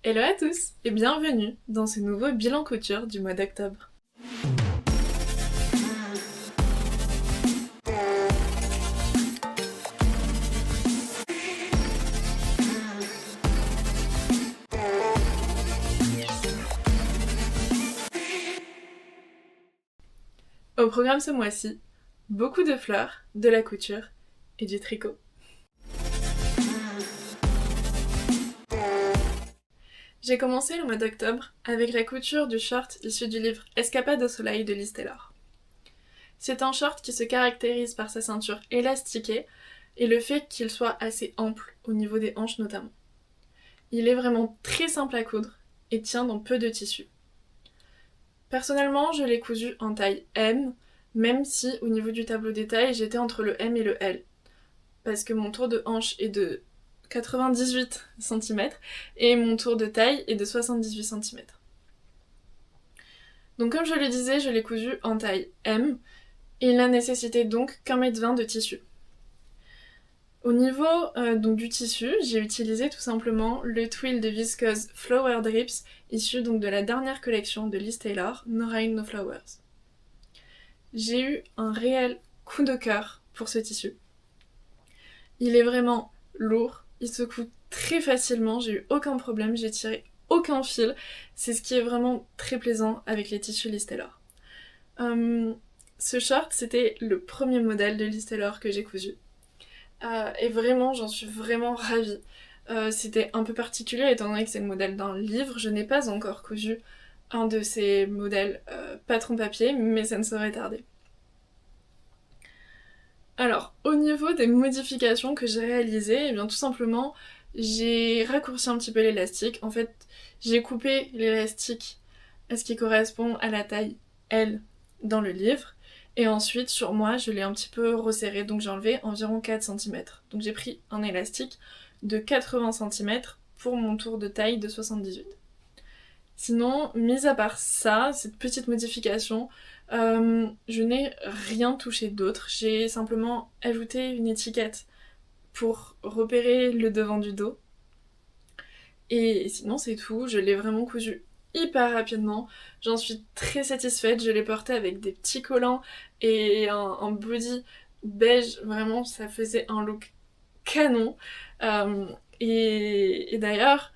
Hello à tous et bienvenue dans ce nouveau bilan couture du mois d'octobre. Au programme ce mois-ci, beaucoup de fleurs, de la couture et du tricot. J'ai commencé le mois d'octobre avec la couture du short issu du livre Escapade au soleil de Liz Taylor. C'est un short qui se caractérise par sa ceinture élastiquée et le fait qu'il soit assez ample au niveau des hanches notamment. Il est vraiment très simple à coudre et tient dans peu de tissu. Personnellement, je l'ai cousu en taille M, même si au niveau du tableau des tailles, j'étais entre le M et le L. Parce que mon tour de hanche est de 98 cm et mon tour de taille est de 78 cm. Donc comme je le disais, je l'ai cousu en taille M et il n'a nécessité donc qu'1,20 m de tissu. Au niveau donc du tissu, j'ai utilisé tout simplement le twill de viscose Flower Drips, issu donc de la dernière collection de Liz Taylor, No Rain No Flowers. J'ai eu un réel coup de cœur pour ce tissu. Il est vraiment lourd, il se coud très facilement, j'ai eu aucun problème, j'ai tiré aucun fil. C'est ce qui est vraiment très plaisant avec les tissus Liz Taylor. Ce short, c'était le premier modèle de Liz Taylor que j'ai cousu. Et vraiment, j'en suis vraiment ravie. C'était un peu particulier étant donné que c'est le modèle d'un livre. Je n'ai pas encore cousu un de ces modèles patron papier, mais ça ne saurait tarder. Alors, au niveau des modifications que j'ai réalisées, eh bien tout simplement, j'ai raccourci un petit peu l'élastique. En fait, j'ai coupé l'élastique à ce qui correspond à la taille L dans le livre. Et ensuite, sur moi, je l'ai un petit peu resserré, donc j'ai enlevé environ 4 cm. Donc j'ai pris un élastique de 80 cm pour mon tour de taille de 78. Sinon, mis à part ça, cette petite modification, je n'ai rien touché d'autre. J'ai simplement ajouté une étiquette pour repérer le devant du dos. Et sinon, c'est tout. Je l'ai vraiment cousu hyper rapidement. J'en suis très satisfaite. Je l'ai porté avec des petits collants et un body beige. Vraiment, ça faisait un look canon. Et d'ailleurs,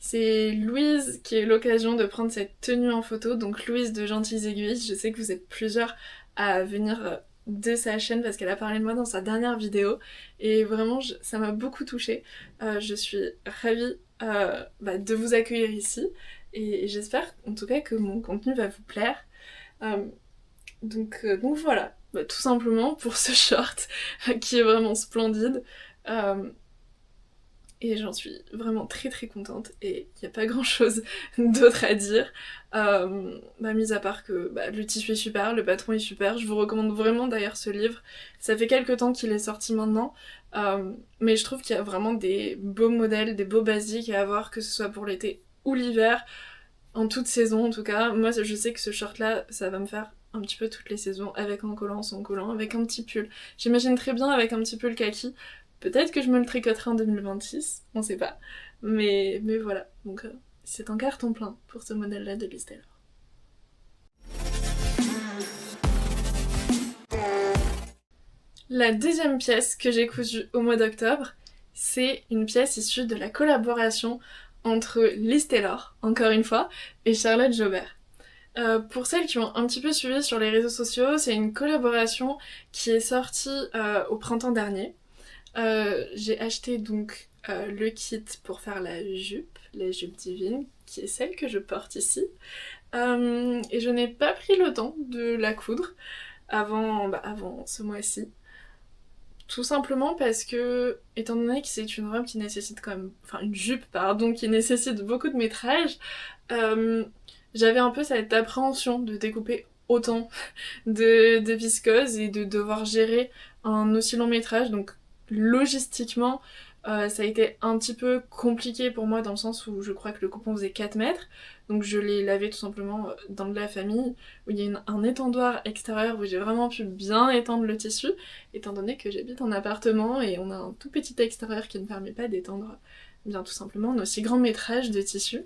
c'est Louise qui a eu l'occasion de prendre cette tenue en photo. Donc Louise de Gentilles Aiguilles, je sais que vous êtes plusieurs à venir de sa chaîne parce qu'elle a parlé de moi dans sa dernière vidéo. Et vraiment, ça m'a beaucoup touchée. Je suis ravie de vous accueillir ici. Et j'espère en tout cas que mon contenu va vous plaire. Donc voilà, tout simplement pour ce short qui est vraiment splendide. Et j'en suis vraiment très très contente et il n'y a pas grand chose d'autre à dire. Mis à part que le tissu est super, le patron est super. Je vous recommande vraiment d'ailleurs ce livre. Ça fait quelques temps qu'il est sorti maintenant. Mais je trouve qu'il y a vraiment des beaux modèles, des beaux basiques à avoir, que ce soit pour l'été ou l'hiver, en toute saison en tout cas. Moi je sais que ce short là, ça va me faire un petit peu toutes les saisons, avec un collant, sans collant, avec un petit pull. J'imagine très bien avec un petit pull kaki. Peut-être que je me le tricoterai en 2026, on sait pas. Mais voilà, donc c'est un carton plein pour ce modèle là de Liz Taylor. La deuxième pièce que j'ai cousue au mois d'octobre, c'est une pièce issue de la collaboration entre Liz Taylor, encore une fois, et Charlotte Jobert. Pour celles qui ont un petit peu suivi sur les réseaux sociaux, c'est une collaboration qui est sortie au printemps dernier. J'ai acheté donc le kit pour faire la jupe divine, qui est celle que je porte ici. Et je n'ai pas pris le temps de la coudre avant ce mois-ci. Tout simplement parce que, étant donné que c'est une robe qui nécessite quand même... Enfin, une jupe, pardon, qui nécessite beaucoup de métrage, j'avais un peu cette appréhension de découper autant de viscose et de devoir gérer un aussi long métrage. Donc logistiquement, ça a été un petit peu compliqué pour moi dans le sens où je crois que le coupon faisait 4 mètres. Donc je l'ai lavé tout simplement dans de la famille, où il y a un étendoir extérieur où j'ai vraiment pu bien étendre le tissu, étant donné que j'habite en appartement et on a un tout petit extérieur qui ne permet pas d'étendre bien tout simplement un aussi grand métrage de tissu.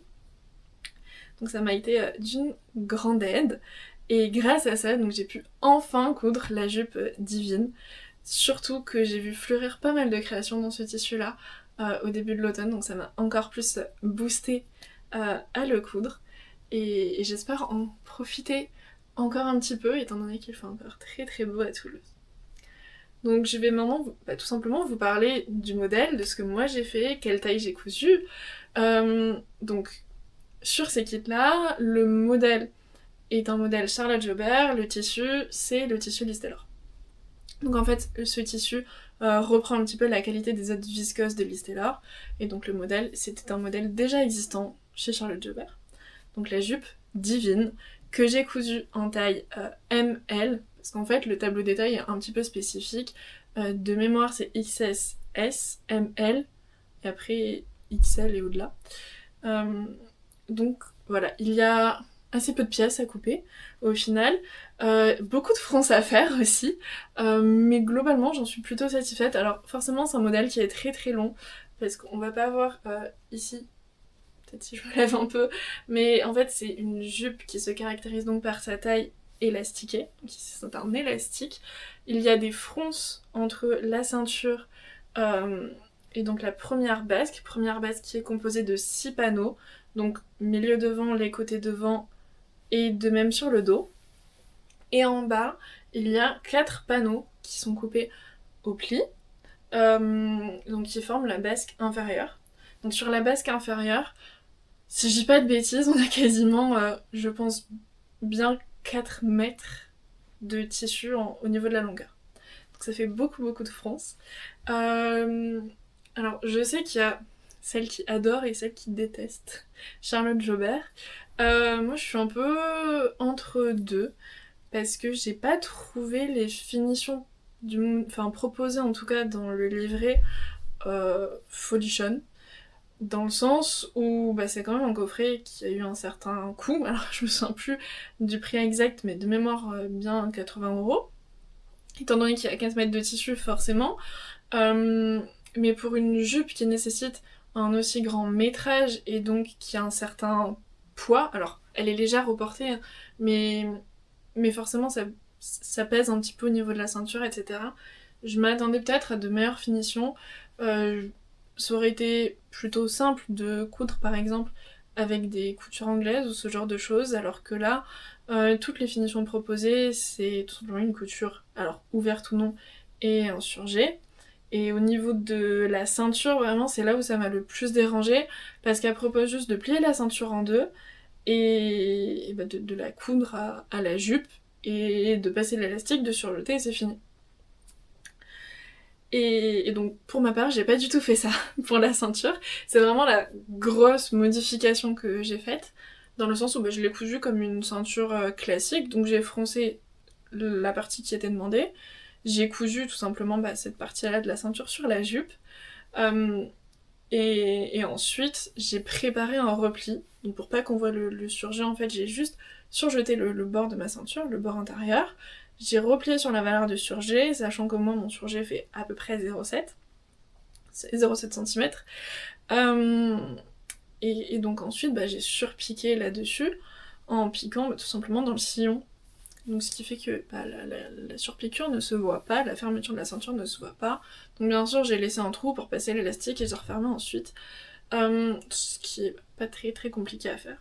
Donc ça m'a été d'une grande aide. Et grâce à ça, donc j'ai pu enfin coudre la jupe divine. Surtout que j'ai vu fleurir pas mal de créations dans ce tissu-là au début de l'automne, donc ça m'a encore plus boosté à le coudre. Et j'espère en profiter encore un petit peu, étant donné qu'il fait encore très très beau à Toulouse. Donc je vais maintenant tout simplement vous parler du modèle, de ce que moi j'ai fait, quelle taille j'ai cousu. Donc sur ces kits-là, le modèle est un modèle Charlotte Jobert, le tissu c'est le tissu Lise Taylor. Donc en fait ce tissu reprend un petit peu la qualité des autres viscoses de Lise Taylor, et donc le modèle c'était un modèle déjà existant chez Charlotte Jobert. Donc la jupe divine que j'ai cousue en taille ML, parce qu'en fait le tableau des tailles est un petit peu spécifique. De mémoire c'est XS, S, ML, et après XL et au-delà. Donc voilà, il y a assez peu de pièces à couper au final, beaucoup de fronces à faire aussi, mais globalement j'en suis plutôt satisfaite. Alors forcément c'est un modèle qui est très très long, parce qu'on va pas avoir ici, peut-être si je me lève un peu, mais en fait c'est une jupe qui se caractérise donc par sa taille élastiquée, donc ici c'est un élastique. Il y a des fronces entre la ceinture et donc la première basque qui est composée de 6 panneaux, donc milieu devant, les côtés devant et de même sur le dos. Et en bas, il y a 4 panneaux qui sont coupés au pli, donc qui forment la basque inférieure. Donc sur la basque inférieure, si je dis pas de bêtises, on a quasiment, je pense, bien 4 mètres de tissu au niveau de la longueur. Donc ça fait beaucoup de fronces. Alors je sais qu'il y a celles qui adorent et celles qui détestent Charlotte Jobert. Moi je suis un peu entre deux, parce que j'ai pas trouvé les finitions proposées en tout cas dans le livret folichonne, dans le sens où c'est quand même un coffret qui a eu un certain coût. Alors je me souviens plus du prix exact, mais de mémoire bien 80€, étant donné qu'il y a 15 mètres de tissu forcément, mais pour une jupe qui nécessite un aussi grand métrage et donc qui a un certain poids, alors elle est légère au porté, mais forcément ça pèse un petit peu au niveau de la ceinture, etc. Je m'attendais peut-être à de meilleures finitions. Ça aurait été plutôt simple de coudre par exemple avec des coutures anglaises ou ce genre de choses, alors que là, toutes les finitions proposées, c'est tout simplement une couture, alors ouverte ou non, et un surjet. Et au niveau de la ceinture, vraiment, c'est là où ça m'a le plus dérangée, parce qu'elle propose juste de plier la ceinture en deux, et de la coudre à la jupe, et de passer l'élastique, de surjeter, et c'est fini. Et donc pour ma part, j'ai pas du tout fait ça pour la ceinture. C'est vraiment la grosse modification que j'ai faite, dans le sens où je l'ai cousue comme une ceinture classique, donc j'ai froncé la partie qui était demandée, j'ai cousu tout simplement cette partie-là de la ceinture sur la jupe, et ensuite j'ai préparé un repli, donc pour pas qu'on voit le surjet, en fait j'ai juste surjeté le bord de ma ceinture, le bord intérieur. J'ai replié sur la valeur du surjet, sachant que moi mon surjet fait à peu près 0,7 cm. Et donc ensuite j'ai surpiqué là-dessus en piquant tout simplement dans le sillon. Donc ce qui fait que la surpiqûre ne se voit pas, la fermeture de la ceinture ne se voit pas. Donc bien sûr j'ai laissé un trou pour passer l'élastique et j'ai refermé ensuite. Ce qui est pas très très compliqué à faire.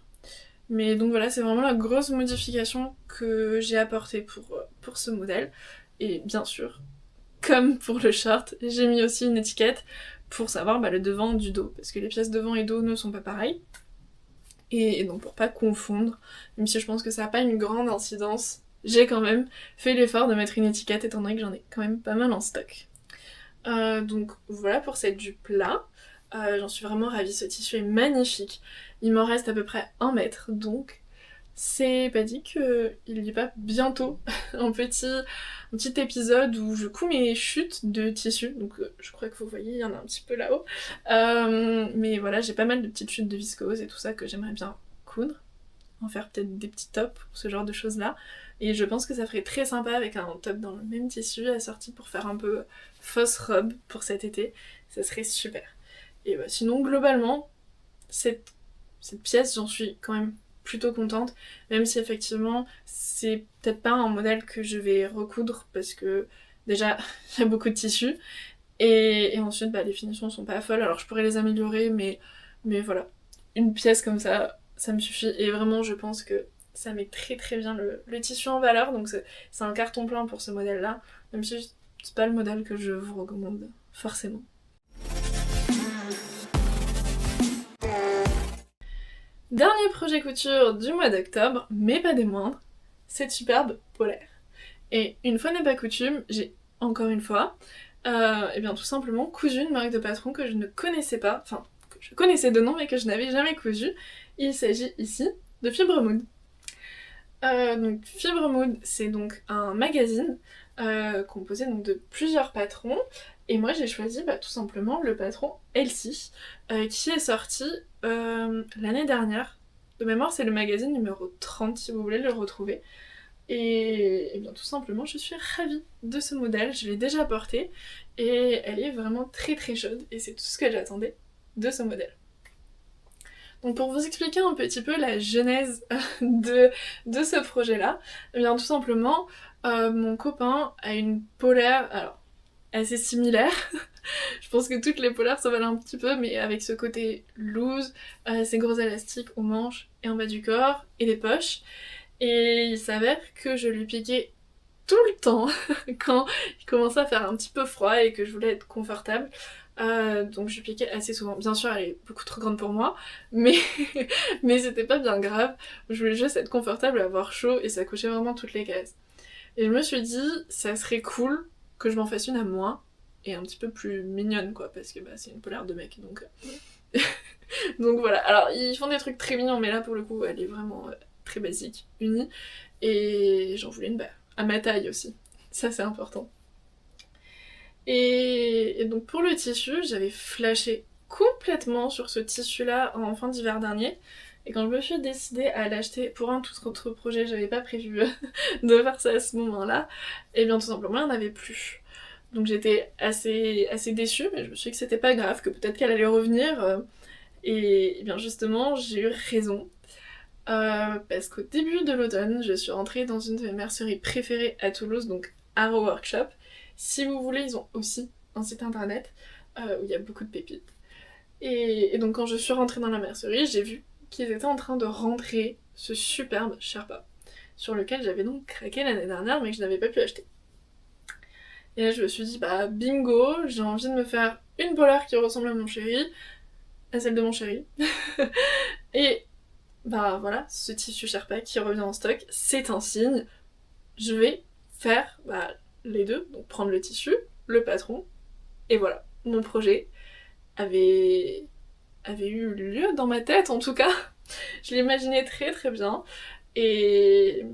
Mais donc voilà, c'est vraiment la grosse modification que j'ai apportée pour ce modèle. Et bien sûr, comme pour le short, j'ai mis aussi une étiquette pour savoir le devant du dos, parce que les pièces devant et dos ne sont pas pareilles. Et donc pour pas confondre, même si je pense que ça n'a pas une grande incidence, j'ai quand même fait l'effort de mettre une étiquette, étant donné que j'en ai quand même pas mal en stock. Donc voilà pour cette jupe-là. J'en suis vraiment ravie, ce tissu est magnifique. Il m'en reste à peu près 1 mètre, donc c'est pas dit qu'il n'y ait pas bientôt un petit épisode où je couds mes chutes de tissu. Donc je crois que vous voyez, il y en a un petit peu là-haut. Mais voilà, j'ai pas mal de petites chutes de viscose et tout ça que j'aimerais bien coudre. En faire peut-être des petits tops, ce genre de choses-là. Et je pense que ça ferait très sympa avec un top dans le même tissu assorti pour faire un peu fausse robe pour cet été. Ça serait super. Et bah, sinon, globalement, cette pièce, j'en suis quand même plutôt contente, même si effectivement, c'est peut-être pas un modèle que je vais recoudre, parce que déjà, il y a beaucoup de tissu, et ensuite, bah, les finitions sont pas folles, alors je pourrais les améliorer, mais voilà. Une pièce comme ça me suffit, et vraiment, je pense que ça met très très bien le tissu en valeur, donc c'est un carton plein pour ce modèle-là, même si c'est pas le modèle que je vous recommande forcément. Dernier projet couture du mois d'octobre, mais pas des moindres, cette superbe polaire. Et une fois n'est pas coutume, j'ai encore une fois, et bien tout simplement cousu une marque de patron que je ne connaissais pas, enfin que je connaissais de nom mais que je n'avais jamais cousu. Il s'agit ici de Fibre Mood. Donc Fibre Mood, c'est donc un magazine composé donc de plusieurs patrons, et moi j'ai choisi tout simplement le patron Elsie, qui est sorti l'année dernière. De mémoire, c'est le magazine numéro 30 si vous voulez le retrouver. Et bien tout simplement, je suis ravie de ce modèle, je l'ai déjà porté, et elle est vraiment très très chaude, et c'est tout ce que j'attendais de ce modèle. Donc pour vous expliquer un petit peu la genèse de ce projet-là, eh bien tout simplement, mon copain a une polaire, alors assez similaire. Je pense que toutes les polaires se valent un petit peu, mais avec ce côté loose, ces gros élastiques aux manches et en bas du corps, et les poches. Et il s'avère que je lui piquais tout le temps quand il commençait à faire un petit peu froid et que je voulais être confortable. Donc je lui piquais assez souvent. Bien sûr, elle est beaucoup trop grande pour moi, mais, mais c'était pas bien grave. Je voulais juste être confortable, avoir chaud, et ça cochait vraiment toutes les cases. Et je me suis dit, ça serait cool que je m'en fasse une à moi, et un petit peu plus mignonne, quoi, parce que c'est une polaire de mec, donc... donc voilà. Alors, ils font des trucs très mignons, mais là, pour le coup, elle est vraiment très basique, unie, et j'en voulais une à ma taille aussi. Ça, c'est important. Et donc pour le tissu, j'avais flashé complètement sur ce tissu-là en fin d'hiver dernier. Et quand je me suis décidée à l'acheter pour un tout autre projet, j'avais pas prévu de faire ça à ce moment-là, et bien tout simplement, il n'y en avait plus. Donc j'étais assez déçue, mais je me suis dit que c'était pas grave, que peut-être qu'elle allait revenir. Et bien justement, j'ai eu raison. Parce qu'au début de l'automne, je suis rentrée dans une de mes merceries préférées à Toulouse, donc Arrow Workshop. Si vous voulez, ils ont aussi un site internet où il y a beaucoup de pépites. Et donc quand je suis rentrée dans la mercerie, j'ai vu qu'ils étaient en train de rentrer ce superbe Sherpa, sur lequel j'avais donc craqué l'année dernière mais que je n'avais pas pu acheter. Et là je me suis dit bingo, j'ai envie de me faire une polaire qui ressemble à mon chéri, à celle de mon chéri. Et voilà, ce tissu Sherpa qui revient en stock, c'est un signe. Je vais faire les deux, donc prendre le tissu, le patron, et voilà, mon projet avait eu lieu dans ma tête en tout cas. Je l'imaginais très très bien, et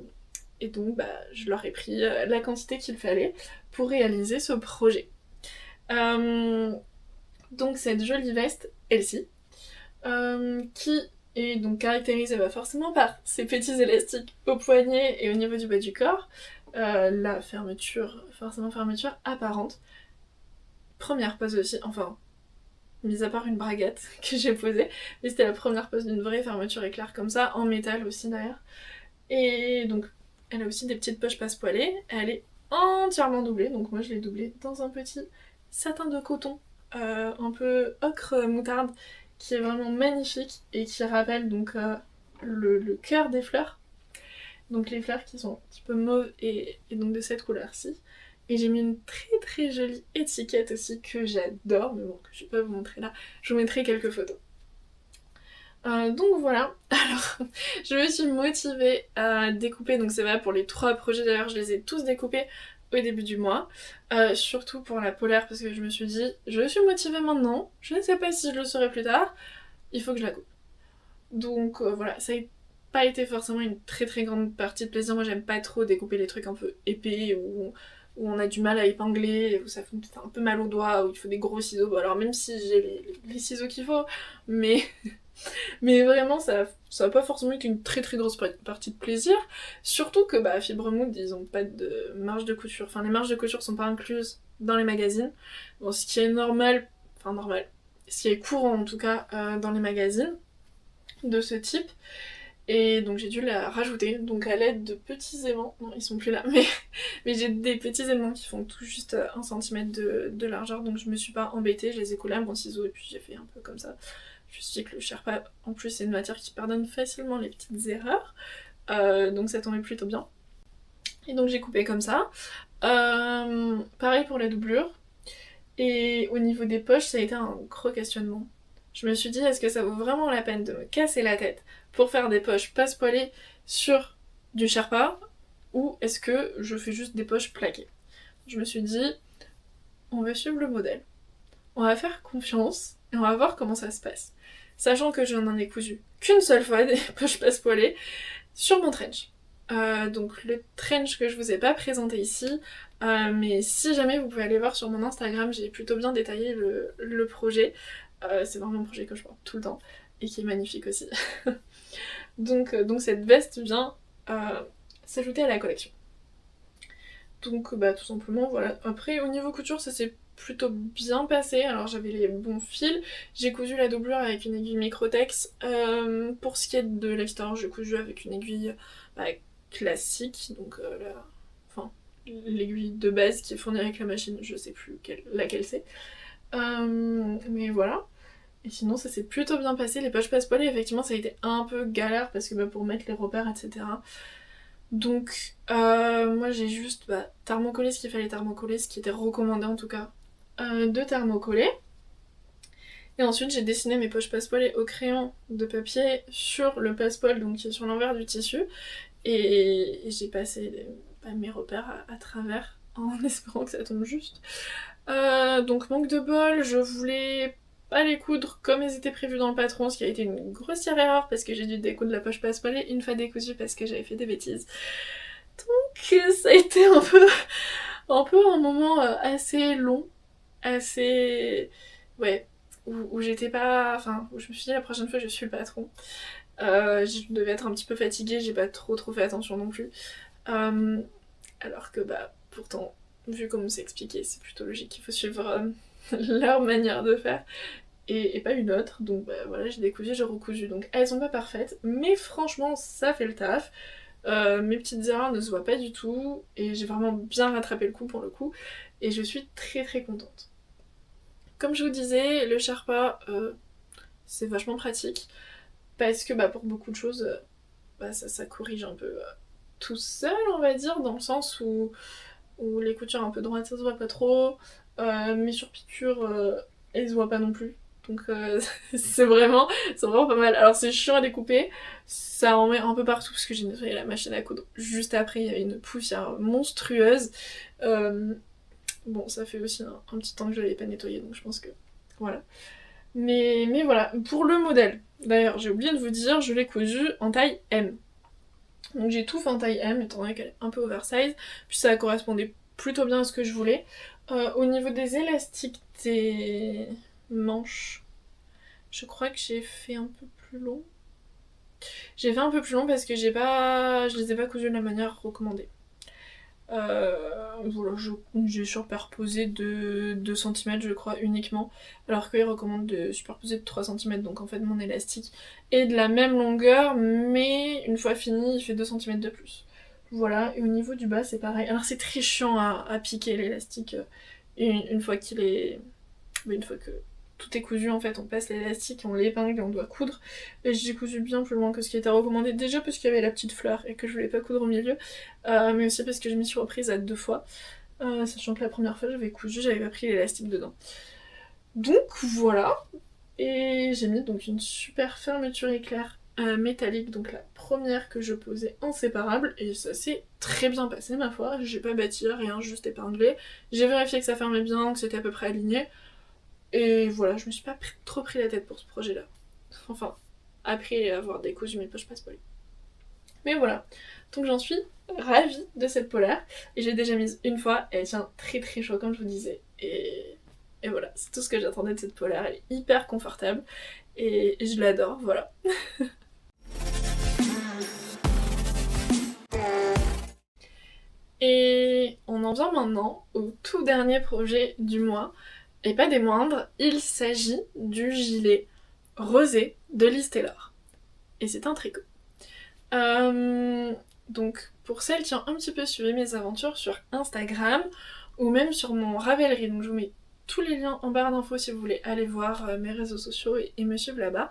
donc je leur ai pris la quantité qu'il fallait pour réaliser ce projet. Donc cette jolie veste, Elsie, qui est donc caractérisée forcément par ces petits élastiques au poignet et au niveau du bas du corps, la fermeture apparente. Première pose aussi, enfin, mis à part une braguette que j'ai posée, mais c'était la première pose d'une vraie fermeture éclair comme ça, en métal aussi d'ailleurs. Et donc, elle a aussi des petites poches passe-poilées, elle est entièrement doublée, donc moi je l'ai doublée dans un petit satin de coton, un peu ocre moutarde, qui est vraiment magnifique et qui rappelle donc le cœur des fleurs. Donc les fleurs qui sont un petit peu mauves et donc de cette couleur-ci. Et j'ai mis une très très jolie étiquette aussi que j'adore, mais bon, que je vais pas vous montrer là. Je vous mettrai quelques photos. Donc voilà, alors je me suis motivée à découper, donc c'est vrai pour les 3 projets d'ailleurs, je les ai tous découpés au début du mois, surtout pour la polaire parce que je me suis dit, je suis motivée maintenant, je ne sais pas si je le serai plus tard, il faut que je la coupe. Donc voilà, ça n'a pas été forcément une très très grande partie de plaisir, moi j'aime pas trop découper les trucs un peu épais où on a du mal à épingler, où ça fait un peu mal aux doigts, où il faut des gros ciseaux, bon, alors même si j'ai les ciseaux qu'il faut, mais... Mais vraiment, ça a pas forcément été une très très grosse partie de plaisir. Surtout que Fibre Mood, ils ont pas de marge de couture. Enfin, les marges de couture sont pas incluses dans les magazines. Bon, ce qui est normal. Enfin, normal. ce qui est courant en tout cas dans les magazines de ce type. Et donc j'ai dû la rajouter, donc à l'aide de petits aimants, non ils sont plus là, mais j'ai des petits aimants qui font tout juste 1 cm de largeur, donc je me suis pas embêtée, je les ai collés à mon ciseau et puis j'ai fait un peu comme ça. Je me suis dit que le Sherpa, en plus c'est une matière qui pardonne facilement les petites erreurs, donc ça tombait plutôt bien. Et donc j'ai coupé comme ça. Pareil pour la doublure. Et au niveau des poches, ça a été un gros questionnement. Je me suis dit, est-ce que ça vaut vraiment la peine de me casser la tête pour faire des poches passe-poilées sur du Sherpa, ou est-ce que je fais juste des poches plaquées? Je me suis dit, on va suivre le modèle, on va faire confiance et on va voir comment ça se passe. Sachant que je n'en ai cousu qu'une seule fois des poches passe-poilées sur mon trench. Donc le trench que je vous ai pas présenté ici, mais si jamais vous pouvez aller voir sur mon Instagram, j'ai plutôt bien détaillé le projet. C'est vraiment un projet que je porte tout le temps et qui est magnifique aussi. donc cette veste vient s'ajouter à la collection. Donc tout simplement voilà. Après au niveau couture ça s'est plutôt bien passé, alors j'avais les bons fils, j'ai cousu la doublure avec une aiguille Microtex. Pour ce qui est de l'extérieur j'ai cousu avec une aiguille classique, donc l'aiguille de base qui est fournie avec la machine, je sais plus laquelle c'est. Mais voilà. Et sinon ça s'est plutôt bien passé. Les poches passe-poilées effectivement ça a été un peu galère parce que pour mettre les repères etc. Donc moi j'ai juste thermocollé ce qu'il fallait thermocoller, ce qui était recommandé en tout cas de thermocoller. Et ensuite j'ai dessiné mes poches passe-poilées au crayon de papier sur le passe-poil, donc qui est sur l'envers du tissu. Et j'ai passé mes repères à travers en espérant que ça tombe juste. Donc manque de bol, je voulais pas les coudre comme ils étaient prévus dans le patron, ce qui a été une grossière erreur parce que j'ai dû découdre la poche passe-poilée une fois décousue parce que j'avais fait des bêtises. Donc ça a été un peu un moment assez long, assez... ouais, où j'étais pas... Enfin, où je me suis dit la prochaine fois je suis le patron. Je devais être un petit peu fatiguée, j'ai pas trop fait attention non plus. Alors que pourtant, vu comme c'est expliqué, c'est plutôt logique qu'il faut suivre leur manière de faire et pas une autre. Donc voilà, j'ai décousu, j'ai recousu. Donc elles sont pas parfaites, mais franchement ça fait le taf. Mes petites erreurs ne se voient pas du tout et j'ai vraiment bien rattrapé le coup pour le coup et je suis très contente. Comme je vous disais, le Sherpa c'est vachement pratique parce que pour beaucoup de choses ça corrige un peu tout seul on va dire, dans le sens où les coutures un peu droites ça se voit pas trop, mes surpiqûres elles se voient pas non plus. Donc c'est vraiment pas mal. Alors c'est chiant à découper, ça en met un peu partout parce que j'ai nettoyé la machine à coudre juste après, il y avait une poussière monstrueuse. Bon ça fait aussi un petit temps que je l'avais pas nettoyé donc je pense que voilà. Mais voilà, pour le modèle, d'ailleurs j'ai oublié de vous dire, je l'ai cousu en taille M. Donc j'ai tout fait en taille M étant donné qu'elle est un peu oversize, puis ça correspondait plutôt bien à ce que je voulais. Au niveau des élastiques des manches, je crois que j'ai fait un peu plus long. J'ai fait un peu plus long parce que je les ai pas cousus de la manière recommandée. Voilà, j'ai superposé de 2 cm je crois uniquement, alors qu'ils recommandent de superposer de 3 cm, donc en fait mon élastique est de la même longueur, mais une fois fini il fait 2 cm de plus. Voilà, et au niveau du bas c'est pareil. Alors c'est très chiant à piquer l'élastique, une fois qu'il est... une fois que tout est cousu en fait, on passe l'élastique, on l'épingle et on doit coudre. Et j'ai cousu bien plus loin que ce qui était recommandé, déjà parce qu'il y avait la petite fleur et que je voulais pas coudre au milieu, mais aussi parce que je m'y suis reprise à 2 fois, sachant que la première fois j'avais cousu, j'avais pas pris l'élastique dedans. Donc voilà, et j'ai mis donc une super fermeture éclair métallique, donc la première que je posais en séparable, et ça s'est très bien passé ma foi, j'ai pas bâti rien, juste épinglé, j'ai vérifié que ça fermait bien, que c'était à peu près aligné. Et voilà, je me suis pas trop pris la tête pour ce projet-là. Enfin, après avoir décousu mes poches passe-poilées. Mais voilà, donc j'en suis ravie de cette polaire. Et j'ai déjà mise une fois, et elle tient très chaud comme je vous disais. Et voilà, c'est tout ce que j'attendais de cette polaire. Elle est hyper confortable et je l'adore, voilà. Et on en vient maintenant au tout dernier projet du mois. Et pas des moindres, il s'agit du gilet rosé de Liz Taylor. Et c'est un tricot. Donc pour celles qui ont un petit peu suivi mes aventures sur Instagram ou même sur mon Ravelry, donc je vous mets tous les liens en barre d'infos si vous voulez aller voir mes réseaux sociaux et me suivre là-bas.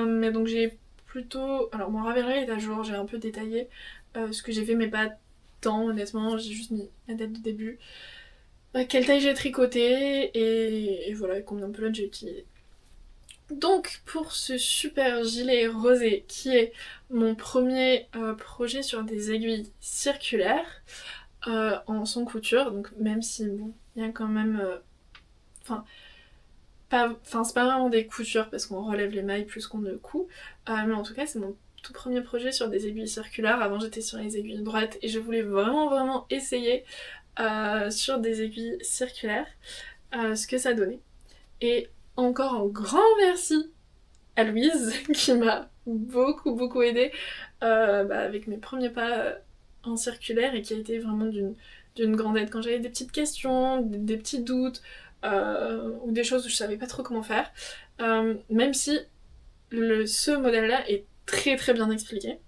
Mais donc j'ai plutôt... Alors mon Ravelry est à jour, j'ai un peu détaillé ce que j'ai fait mais pas tant honnêtement, j'ai juste mis la date de début, quelle taille j'ai tricoté et voilà combien de pelotes j'ai utilisé. Donc pour ce super gilet rosé qui est mon premier projet sur des aiguilles circulaires en sans couture, donc même si bon, il y a quand même... c'est pas vraiment des coutures parce qu'on relève les mailles plus qu'on ne coud, mais en tout cas c'est mon tout premier projet sur des aiguilles circulaires. Avant j'étais sur les aiguilles droites et je voulais vraiment essayer sur des aiguilles circulaires ce que ça donnait. Et encore un grand merci à Louise qui m'a beaucoup aidée avec mes premiers pas en circulaire et qui a été vraiment d'une grande aide quand j'avais des petites questions, des petits doutes ou des choses où je savais pas trop comment faire, même si ce modèle là est très bien expliqué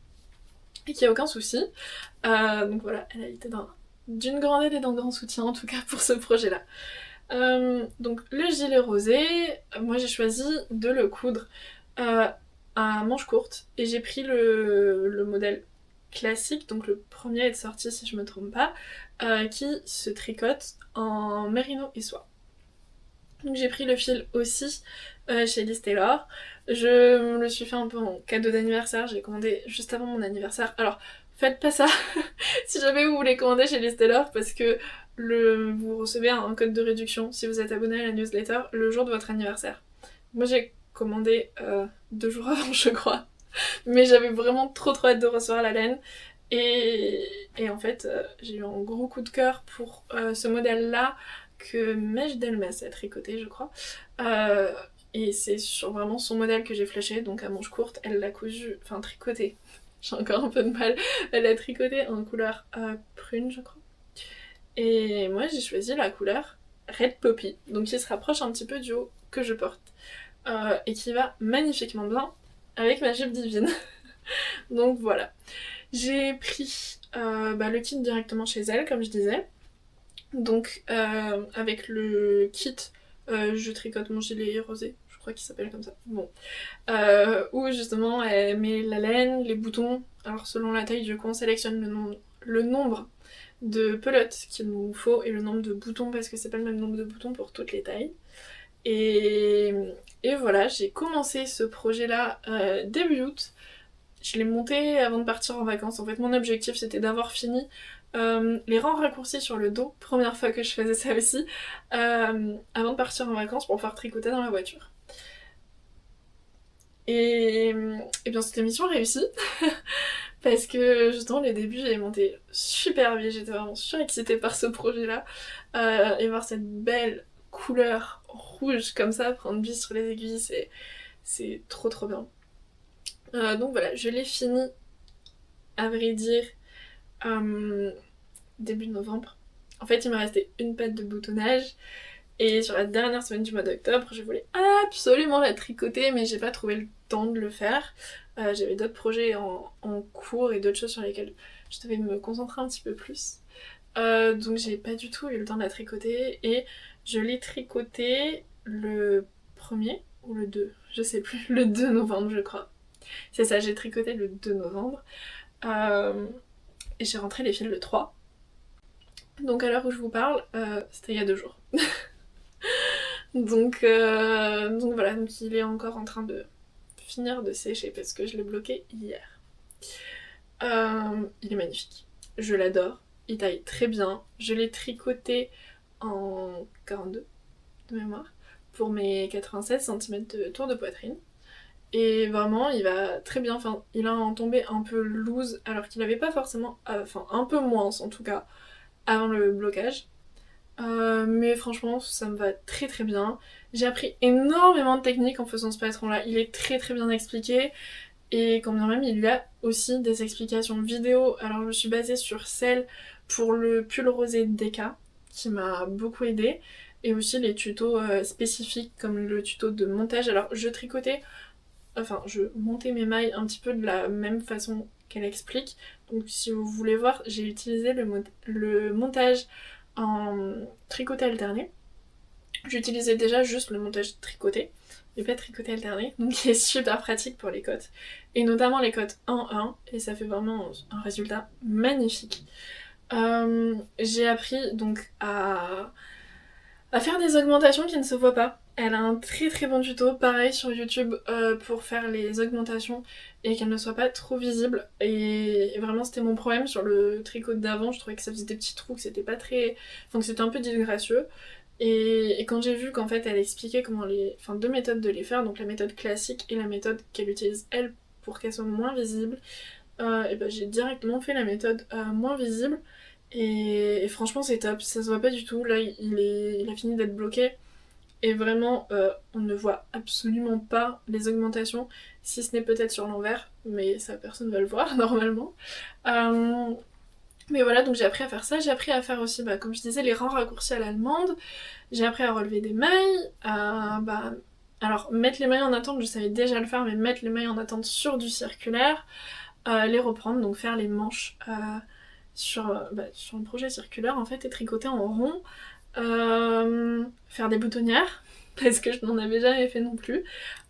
et qu'il n'y a aucun souci. Donc voilà, elle a été d'une grande aide et d'un grand soutien en tout cas pour ce projet là. Donc le gilet rosé, moi j'ai choisi de le coudre à manches courtes et j'ai pris le modèle classique, donc le premier à être sorti si je me trompe pas, qui se tricote en mérino et soie. Donc j'ai pris le fil aussi chez Liz Taylor. Je me le suis fait un peu en cadeau d'anniversaire, j'ai commandé juste avant mon anniversaire. Alors faites pas ça si jamais vous voulez commander chez Liz Taylor parce que vous recevez un code de réduction si vous êtes abonné à la newsletter le jour de votre anniversaire. Moi j'ai commandé 2 jours avant je crois, mais j'avais vraiment trop hâte de recevoir la laine et en fait j'ai eu un gros coup de cœur pour ce modèle là que Mèche Delmas a tricoté je crois, et c'est sur vraiment son modèle que j'ai flashé, donc à manches courtes elle l'a cousu, enfin tricoté, j'ai encore un peu de mal, elle l'a tricoté en couleur prune je crois. Et moi j'ai choisi la couleur Red Poppy, donc qui se rapproche un petit peu du haut que je porte, et qui va magnifiquement bien avec ma jupe divine. Donc voilà. J'ai pris le kit directement chez elle, comme je disais. Donc avec le kit, je tricote mon gilet rosé, je crois qu'il s'appelle comme ça. Bon. Où justement elle met la laine, les boutons. Alors selon la taille du coup on sélectionne le nombre de pelotes qu'il nous faut et le nombre de boutons parce que c'est pas le même nombre de boutons pour toutes les tailles. Et voilà, j'ai commencé ce projet là début août. Je l'ai monté avant de partir en vacances. En fait mon objectif c'était d'avoir fini les rangs raccourcis sur le dos, première fois que je faisais ça aussi, avant de partir en vacances pour faire tricoter dans la voiture. Et bien cette émission réussit parce que justement les débuts j'ai monté super vite, j'étais vraiment surexcitée par ce projet là, et voir cette belle couleur rouge comme ça prendre vie sur les aiguilles, c'est trop bien. Donc voilà, je l'ai fini à vrai dire début novembre. En fait il me restait une patte de boutonnage et sur la dernière semaine du mois d'octobre je voulais absolument la tricoter mais j'ai pas trouvé le temps de le faire. J'avais d'autres projets en cours et d'autres choses sur lesquelles je devais me concentrer un petit peu plus. Donc j'ai pas du tout eu le temps de la tricoter et je l'ai tricotée le 1er ou le 2, je sais plus, le 2 novembre je crois. C'est ça, j'ai tricoté le 2 novembre et j'ai rentré les fils le 3. Donc à l'heure où je vous parle, c'était il y a 2 jours. donc voilà, donc il est encore en train de finir de sécher parce que je l'ai bloqué hier. Il est magnifique, je l'adore, il taille très bien, je l'ai tricoté en 42 de mémoire pour mes 87 cm de tour de poitrine. Et vraiment il va très bien, enfin il a un tombé un peu loose alors qu'il avait pas forcément, enfin un peu moins en tout cas avant le blocage. Mais franchement ça me va très bien. J'ai appris énormément de techniques en faisant ce patron là, il est très bien expliqué et quand bien même il y a aussi des explications vidéo. Alors je me suis basée sur celle pour le pull rosé d'Eka qui m'a beaucoup aidée et aussi les tutos spécifiques comme le tuto de montage. Alors je montais mes mailles un petit peu de la même façon qu'elle explique. Donc si vous voulez voir, j'ai utilisé le montage en tricoté alterné. J'utilisais déjà juste le montage tricoté, mais pas tricoté alterné, donc qui est super pratique pour les cottes. Et notamment les cottes 1-1, et ça fait vraiment un résultat magnifique. J'ai appris donc à faire des augmentations qui ne se voient pas. Elle a un très très bon tuto, pareil sur YouTube, pour faire les augmentations et qu'elles ne soient pas trop visibles. Et vraiment c'était mon problème sur le tricot d'avant, je trouvais que ça faisait des petits trous, que c'était pas très... Enfin que c'était un peu disgracieux. Et quand j'ai vu qu'en fait elle expliquait deux méthodes de les faire, donc la méthode classique et la méthode qu'elle utilise elle pour qu'elles soient moins visibles, et ben j'ai directement fait la méthode moins visible. Et franchement c'est top, ça se voit pas du tout, là il a fini d'être bloqué. Et vraiment, on ne voit absolument pas les augmentations, si ce n'est peut-être sur l'envers, mais ça personne ne va le voir normalement. Mais voilà, donc j'ai appris à faire ça, j'ai appris à faire aussi, comme je disais, les rangs raccourcis à l'allemande, j'ai appris à relever des mailles, alors mettre les mailles en attente, je savais déjà le faire, mais mettre les mailles en attente sur du circulaire, les reprendre, donc faire les manches sur un projet circulaire en fait, et tricoter en rond, faire des boutonnières, parce que je n'en avais jamais fait non plus.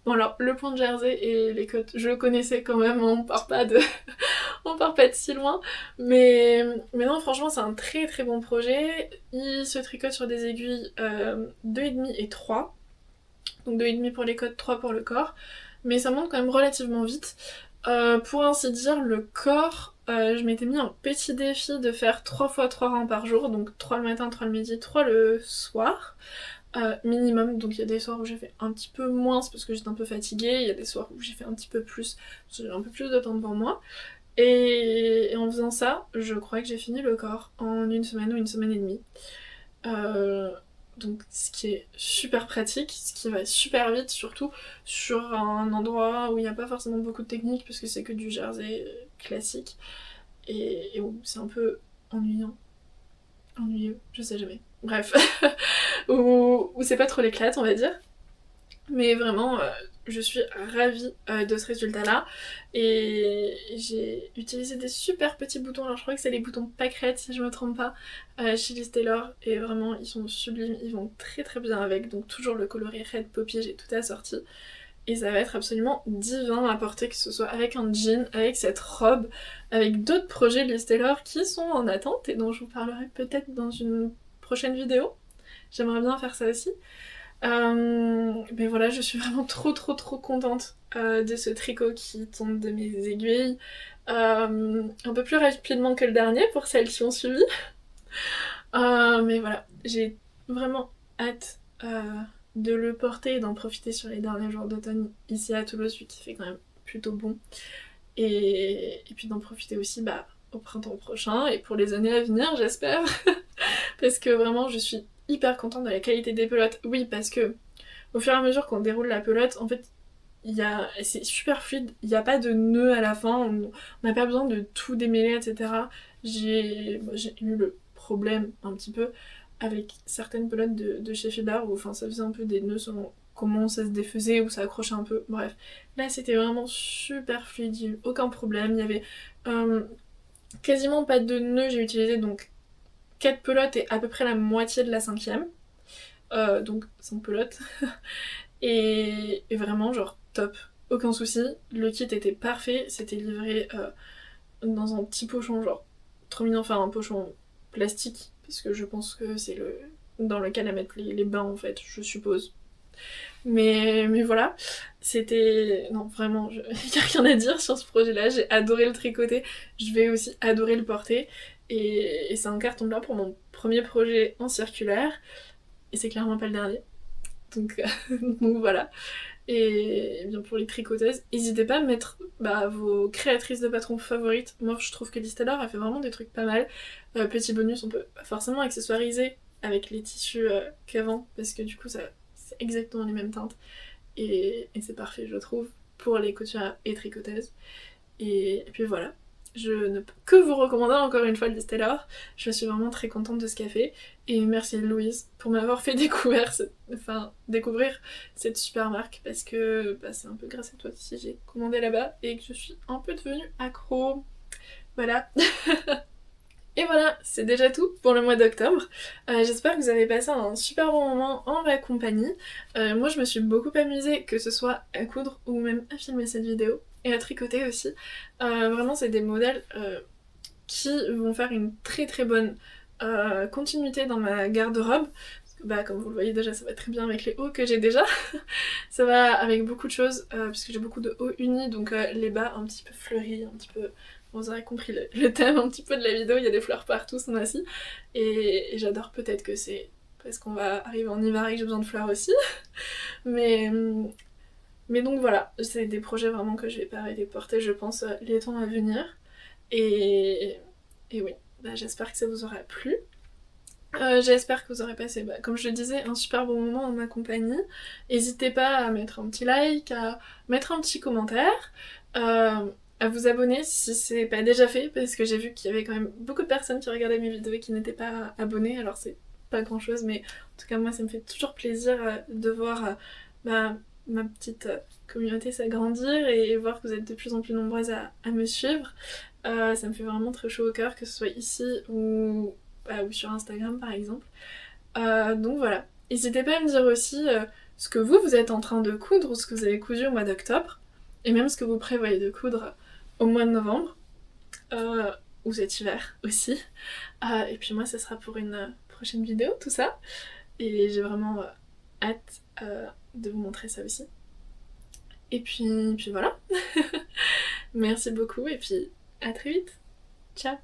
Bon alors, le point de jersey et les cottes, je le connaissais quand même, on part pas de si loin, mais non, franchement c'est un très très bon projet. Il se tricote sur des aiguilles 2,5 et 3, donc 2,5 pour les cottes, 3 pour le corps, mais ça monte quand même relativement vite. Pour ainsi dire, le corps, je m'étais mis un petit défi de faire 3 fois 3 rangs par jour, donc 3 le matin, 3 le midi, 3 le soir, minimum. Donc il y a des soirs où j'ai fait un petit peu moins parce que j'étais un peu fatiguée, il y a des soirs où j'ai fait un petit peu plus parce que j'ai un peu plus de temps devant moi. Et en faisant ça, je crois que j'ai fini le corps en une semaine ou une semaine et demie. Donc ce qui est super pratique, ce qui va super vite, surtout sur un endroit où il n'y a pas forcément beaucoup de technique parce que c'est que du jersey classique et où c'est un peu ennuyeux, je sais jamais. Bref, où c'est pas trop l'éclate on va dire. Mais vraiment, je suis ravie de ce résultat-là. Et j'ai utilisé des super petits boutons. Alors je crois que c'est les boutons pâquerettes si je me trompe pas, chez Liz Taylor. Et vraiment, ils sont sublimes, ils vont très très bien avec. Donc toujours le coloris Red Poppy, j'ai tout assorti. Et ça va être absolument divin à porter, que ce soit avec un jean, avec cette robe, avec d'autres projets Liz Taylor qui sont en attente et dont je vous parlerai peut-être dans une prochaine vidéo. J'aimerais bien faire ça aussi. Mais voilà, je suis vraiment trop contente de ce tricot qui tombe de mes aiguilles. Un peu plus rapidement que le dernier pour celles qui ont suivi. Mais voilà, j'ai vraiment hâte de le porter et d'en profiter sur les derniers jours d'automne ici à Toulouse, vu qu'il fait quand même plutôt bon. Et puis d'en profiter aussi au printemps prochain et pour les années à venir, j'espère. Parce que vraiment, je suis hyper contente de la qualité des pelotes. Oui, parce que au fur et à mesure qu'on déroule la pelote, en fait, c'est super fluide, il n'y a pas de nœud à la fin, on n'a pas besoin de tout démêler, etc. J'ai eu le problème un petit peu avec certaines pelotes de chez Fidar où ça faisait un peu des nœuds selon comment ça se défaisait ou ça accrochait un peu, bref. Là c'était vraiment super fluide, il n'y a eu aucun problème, il y avait quasiment pas de nœuds, j'ai utilisé donc 4 pelotes et à peu près la moitié de la 5e. Donc 5 pelotes. et vraiment genre top, aucun souci. Le kit était parfait, c'était livré dans un petit pochon genre trop mignon, enfin un pochon plastique parce que je pense que c'est dans lequel à mettre les bains en fait, je suppose. Mais voilà, c'était... Non, vraiment, il n'y a rien à dire sur ce projet-là, j'ai adoré le tricoter, je vais aussi adorer le porter, et c'est un carton plein pour mon premier projet en circulaire, et c'est clairement pas le dernier. Donc, donc voilà. Et bien pour les tricoteuses, n'hésitez pas à mettre vos créatrices de patrons favorites. Moi je trouve que Liz Taylor a fait vraiment des trucs pas mal. Petit bonus, on peut pas forcément accessoiriser avec les tissus qu'avant, parce que du coup c'est exactement les mêmes teintes. Et c'est parfait je trouve, pour les couturières et tricoteuses. Et puis voilà. Je ne peux que vous recommander encore une fois le Estée Lauder. Je suis vraiment très contente de ce qu'elle fait. Et merci Louise pour m'avoir fait découvrir cette super marque, parce que c'est un peu grâce à toi si j'ai commandé là-bas et que je suis un peu devenue accro. Voilà. Et voilà, c'est déjà tout pour le mois d'octobre. J'espère que vous avez passé un super bon moment en ma compagnie. Moi je me suis beaucoup amusée, que ce soit à coudre ou même à filmer cette vidéo. Et à tricoter aussi. Vraiment c'est des modèles qui vont faire une très très bonne continuité dans ma garde-robe. Comme vous le voyez déjà, ça va très bien avec les hauts que j'ai déjà. Ça va avec beaucoup de choses, puisque j'ai beaucoup de hauts unis, donc les bas un petit peu fleuris, un petit peu... Vous aurez compris le thème un petit peu de la vidéo, il y a des fleurs partout ce mois-ci. Et j'adore, peut-être que c'est parce qu'on va arriver en hiver et que j'ai besoin de fleurs aussi. Mais donc voilà, c'est des projets vraiment que je vais pas arrêter de porter, je pense, les temps à venir. Et oui, j'espère que ça vous aura plu. J'espère que vous aurez passé, comme je le disais, un super bon moment en ma compagnie. N'hésitez pas à mettre un petit like, à mettre un petit commentaire, à vous abonner si c'est pas déjà fait, parce que j'ai vu qu'il y avait quand même beaucoup de personnes qui regardaient mes vidéos et qui n'étaient pas abonnées, alors c'est pas grand chose, mais en tout cas moi ça me fait toujours plaisir de voir ma petite communauté s'agrandir et voir que vous êtes de plus en plus nombreuses à me suivre. Ça me fait vraiment très chaud au cœur, que ce soit ici ou sur Instagram par exemple. Donc voilà. N'hésitez pas à me dire aussi ce que vous êtes en train de coudre ou ce que vous avez cousu au mois d'octobre, et même ce que vous prévoyez de coudre au mois de novembre, ou cet hiver aussi. Et puis moi, ça sera pour une prochaine vidéo, tout ça. Et j'ai vraiment hâte de vous montrer ça aussi. Et puis voilà. Merci beaucoup et puis à très vite. Ciao.